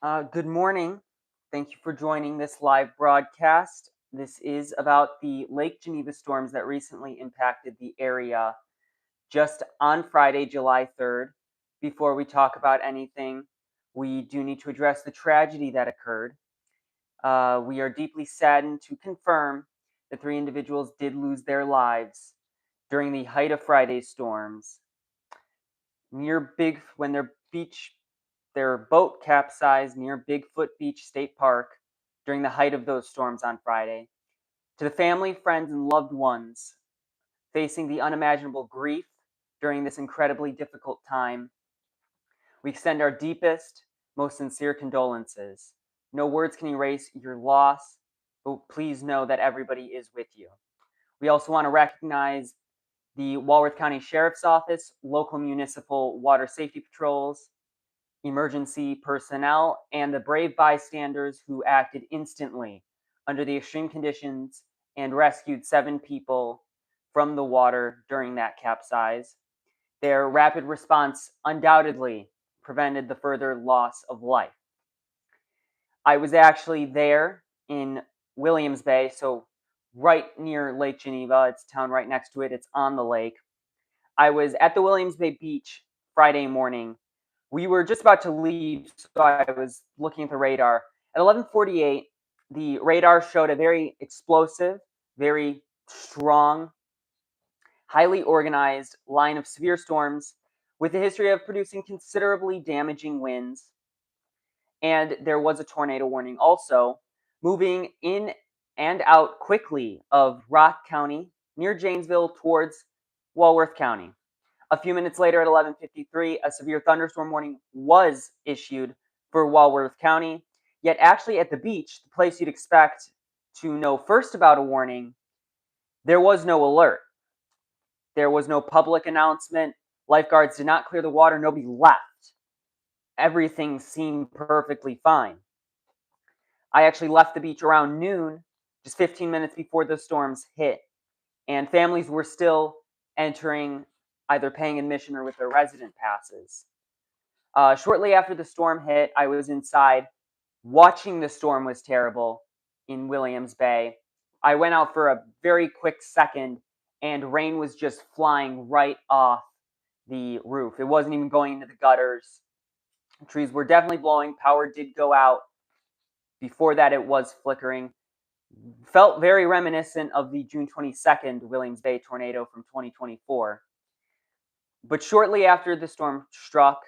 Good morning. Thank you for joining this live broadcast. This is about the Lake Geneva storms that recently impacted the area just on Friday, July 3rd. Before we talk about anything, we do need to address the tragedy that occurred. We are deeply saddened to confirm that three individuals did lose their lives during the height of Friday's storms when their boat capsized near Bigfoot Beach State Park during the height of those storms on Friday. To the family, friends, and loved ones facing the unimaginable grief during this incredibly difficult time, we extend our deepest, most sincere condolences. No words can erase your loss, but please know that everybody is with you. We also want to recognize the Walworth County Sheriff's Office, local municipal water safety patrols, emergency personnel, and the brave bystanders who acted instantly under the extreme conditions and rescued 7 people from the water during that capsize. Their rapid response undoubtedly prevented the further loss of life. I was actually there in Williams Bay, so right near Lake Geneva. It's a town right next to it. It's on the lake. I was at the Williams Bay Beach Friday morning. We were just about to leave, so I was looking at the radar. At 11:48, the radar showed a very explosive, very strong, highly organized line of severe storms with a history of producing considerably damaging winds. And there was a tornado warning also, moving in and out quickly of Rock County near Janesville towards Walworth County. A few minutes later at 11:53, a severe thunderstorm warning was issued for Walworth County. Yet actually at the beach, the place you'd expect to know first about a warning, there was no alert. There was no public announcement. Lifeguards did not clear the water. Nobody left. Everything seemed perfectly fine. I actually left the beach around noon, just 15 minutes before the storms hit, and families were still entering, either paying admission or with their resident passes. Shortly after the storm hit, I was inside. Watching the storm was terrible in Williams Bay. I went out for a very quick second, and rain was just flying right off the roof. It wasn't even going into the gutters. Trees were definitely blowing. Power did go out. Before that, it was flickering. Felt very reminiscent of the June 22nd Williams Bay tornado from 2024. But shortly after the storm struck,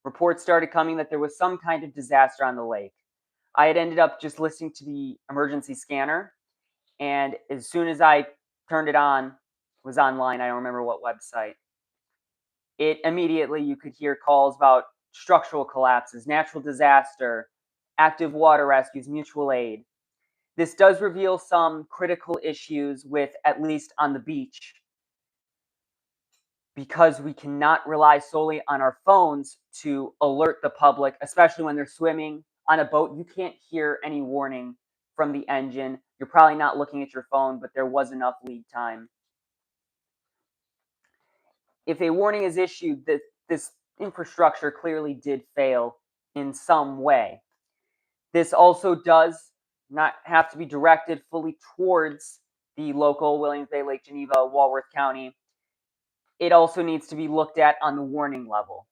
reports started coming that there was some kind of disaster on the lake. I had ended up just listening to the emergency scanner, and as soon as I turned it on, was online, I don't remember what website, it immediately you could hear calls about structural collapses, natural disaster, active water rescues, mutual aid. This does reveal some critical issues with, at least on the beach, because we cannot rely solely on our phones to alert the public, especially when they're swimming on a boat. You can't hear any warning from the engine. You're probably not looking at your phone, but there was enough lead time. If a warning is issued, this infrastructure clearly did fail in some way. This also does not have to be directed fully towards the local Williams Bay, Lake Geneva, Walworth County. It also needs to be looked at on the warning level.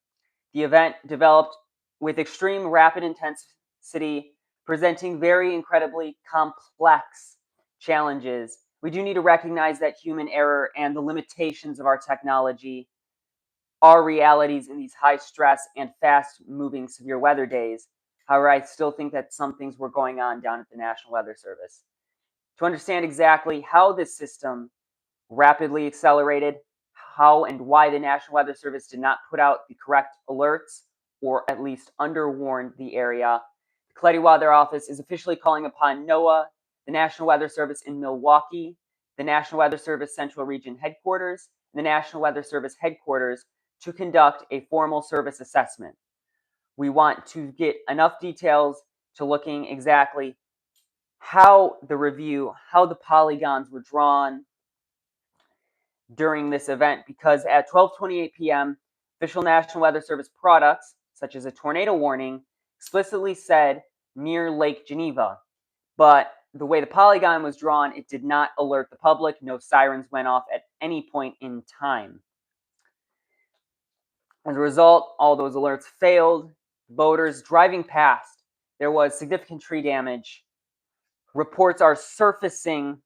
The event developed with extreme rapid intensity, presenting very incredibly complex challenges. We do need to recognize that human error and the limitations of our technology are realities in these high stress and fast moving severe weather days. However, I still think that some things were going on down at the National Weather Service. To understand exactly how this system rapidly accelerated, how and why the National Weather Service did not put out the correct alerts or at least underwarned the area, the Colletti Weather Office is officially calling upon NOAA, the National Weather Service in Milwaukee, the National Weather Service Central Region Headquarters, and the National Weather Service Headquarters to conduct a formal service assessment. We want to get enough details to looking exactly how the polygons were drawn during this event, because at 12:28 p.m., official National Weather Service products, such as a tornado warning, explicitly said near Lake Geneva, but the way the polygon was drawn, it did not alert the public. No sirens went off at any point in time. As a result, all those alerts failed. Boaters driving past, there was significant tree damage. Reports are surfacing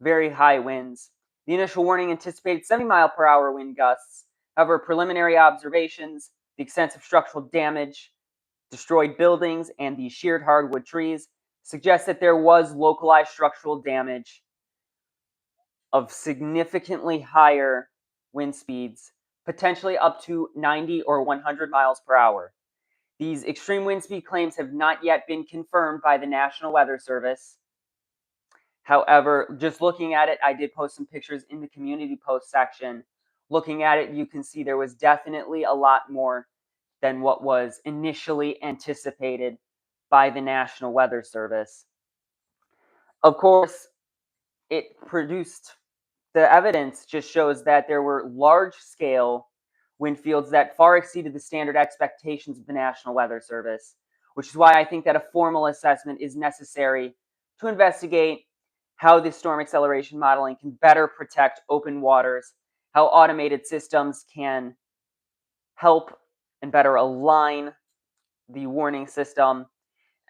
very high winds. The initial warning anticipated 70-mile-per-hour wind gusts. However, preliminary observations, the extensive structural damage, destroyed buildings, and the sheared hardwood trees suggest that there was localized structural damage of significantly higher wind speeds, potentially up to 90 or 100 miles per hour. These extreme wind speed claims have not yet been confirmed by the National Weather Service. However, just looking at it, I did post some pictures in the community post section. Looking at it, you can see there was definitely a lot more than what was initially anticipated by the National Weather Service. Of course, the evidence just shows that there were large-scale wind fields that far exceeded the standard expectations of the National Weather Service, which is why I think that a formal assessment is necessary to investigate how the storm acceleration modeling can better protect open waters, how automated systems can help and better align the warning system,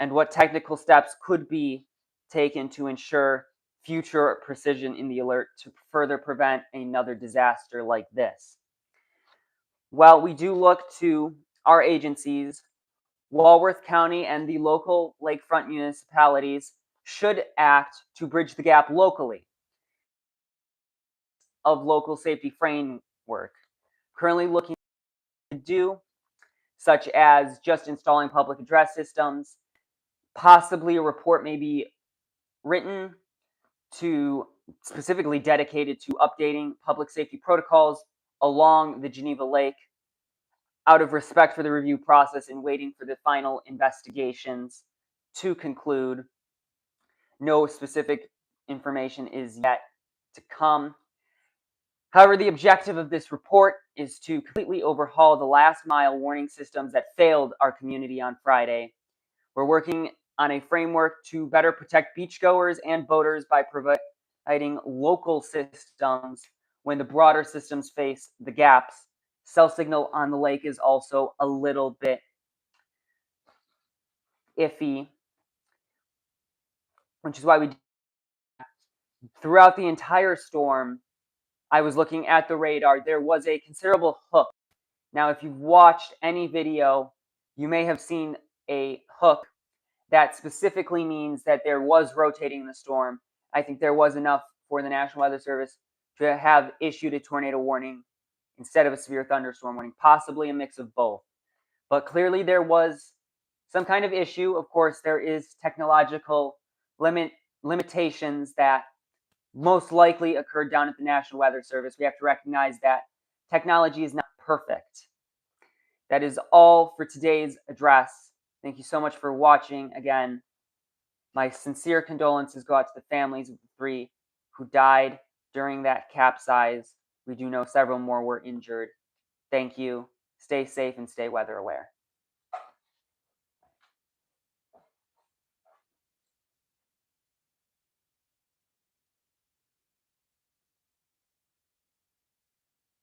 and what technical steps could be taken to ensure future precision in the alert to further prevent another disaster like this. While we do look to our agencies, Walworth County and the local lakefront municipalities should act to bridge the gap locally of local safety framework. Currently looking to do, such as just installing public address systems, possibly a report may be written to specifically dedicated to updating public safety protocols along the Geneva Lake out of respect for the review process and waiting for the final investigations to conclude. No specific information is yet to come. However, the objective of this report is to completely overhaul the last mile warning systems that failed our community on Friday. We're working on a framework to better protect beachgoers and boaters by providing local systems when the broader systems face the gaps. Cell signal on the lake is also a little bit iffy, which is why throughout the entire storm, I was looking at the radar. There was a considerable hook. Now, if you've watched any video, you may have seen a hook that specifically means that there was rotating in the storm. I think there was enough for the National Weather Service to have issued a tornado warning instead of a severe thunderstorm warning, possibly a mix of both. But clearly there was some kind of issue. Of course, there is technological limitations that most likely occurred down at the National Weather Service. We have to recognize that technology is not perfect. That is all for today's address. Thank you so much for watching. Again, my sincere condolences go out to the families of the 3 who died during that capsize. We do know several more were injured. Thank you. Stay safe and stay weather aware.